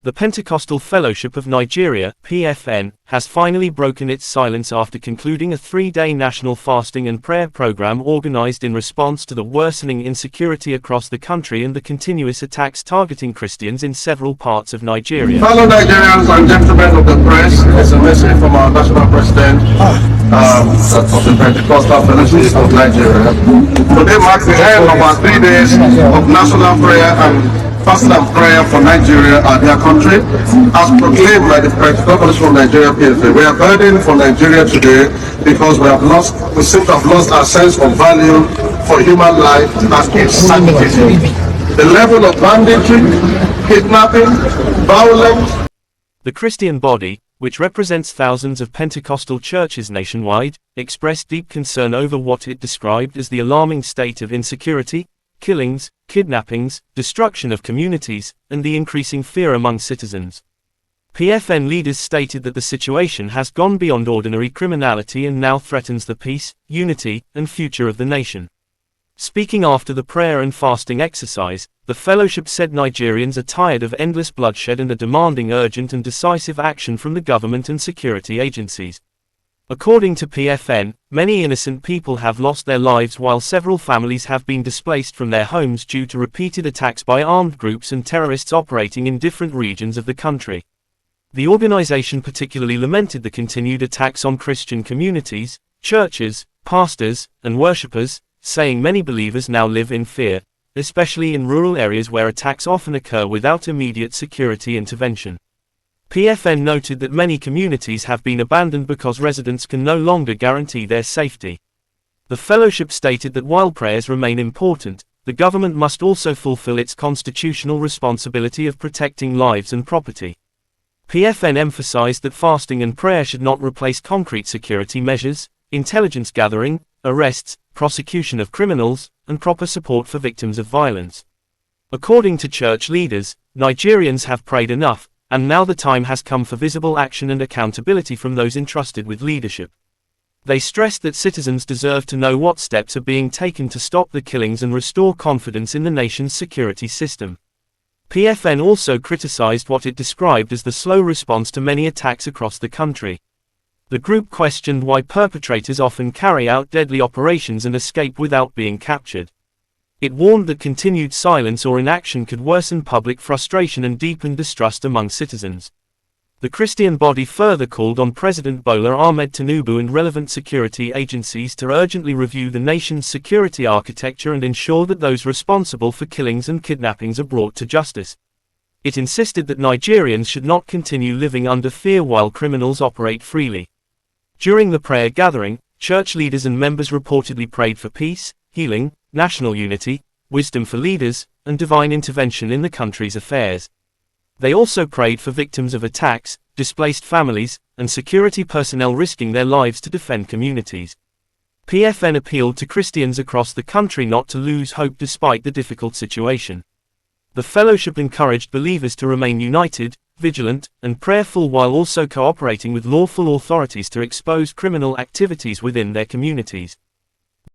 The Pentecostal Fellowship of Nigeria (PFN) has finally broken its silence after concluding a 3-day national fasting and prayer program organized in response to the worsening insecurity across the country and the continuous attacks targeting Christians in several parts of Nigeria. Fellow Nigerians and gentlemen of the press, it's a message from our national president of the Pentecostal Fellowship of Nigeria. Today marks the end of our 3 days of national prayer and fasting and prayer for Nigeria and their country, as proclaimed by the Pentecostal Fellowship of Nigeria PFN. We are burdened for Nigeria today because we seem to have lost our sense of value for human life as its sanctity. The level of banditry, kidnapping, violence. The Christian body, which represents thousands of Pentecostal churches nationwide, expressed deep concern over what it described as the alarming state of insecurity, killings, kidnappings, destruction of communities, and the increasing fear among citizens. PFN leaders stated that the situation has gone beyond ordinary criminality and now threatens the peace, unity, and future of the nation. Speaking after the prayer and fasting exercise, the fellowship said Nigerians are tired of endless bloodshed and are demanding urgent and decisive action from the government and security agencies. According to PFN, many innocent people have lost their lives while several families have been displaced from their homes due to repeated attacks by armed groups and terrorists operating in different regions of the country. The organization particularly lamented the continued attacks on Christian communities, churches, pastors, and worshippers, saying many believers now live in fear, especially in rural areas where attacks often occur without immediate security intervention. PFN noted that many communities have been abandoned because residents can no longer guarantee their safety. The fellowship stated that while prayers remain important, the government must also fulfill its constitutional responsibility of protecting lives and property. PFN emphasized that fasting and prayer should not replace concrete security measures, intelligence gathering, arrests, prosecution of criminals, and proper support for victims of violence. According to church leaders, Nigerians have prayed enough, and now the time has come for visible action and accountability from those entrusted with leadership. They stressed that citizens deserve to know what steps are being taken to stop the killings and restore confidence in the nation's security system. PFN also criticized what it described as the slow response to many attacks across the country. The group questioned why perpetrators often carry out deadly operations and escape without being captured. It warned that continued silence or inaction could worsen public frustration and deepen distrust among citizens. The Christian body further called on President Bola Ahmed Tinubu and relevant security agencies to urgently review the nation's security architecture and ensure that those responsible for killings and kidnappings are brought to justice. It insisted that Nigerians should not continue living under fear while criminals operate freely. During the prayer gathering, church leaders and members reportedly prayed for peace, healing, national unity, wisdom for leaders, and divine intervention in the country's affairs. They also prayed for victims of attacks, displaced families, and security personnel risking their lives to defend communities. PFN appealed to Christians across the country not to lose hope despite the difficult situation. The fellowship encouraged believers to remain united, vigilant, and prayerful while also cooperating with lawful authorities to expose criminal activities within their communities.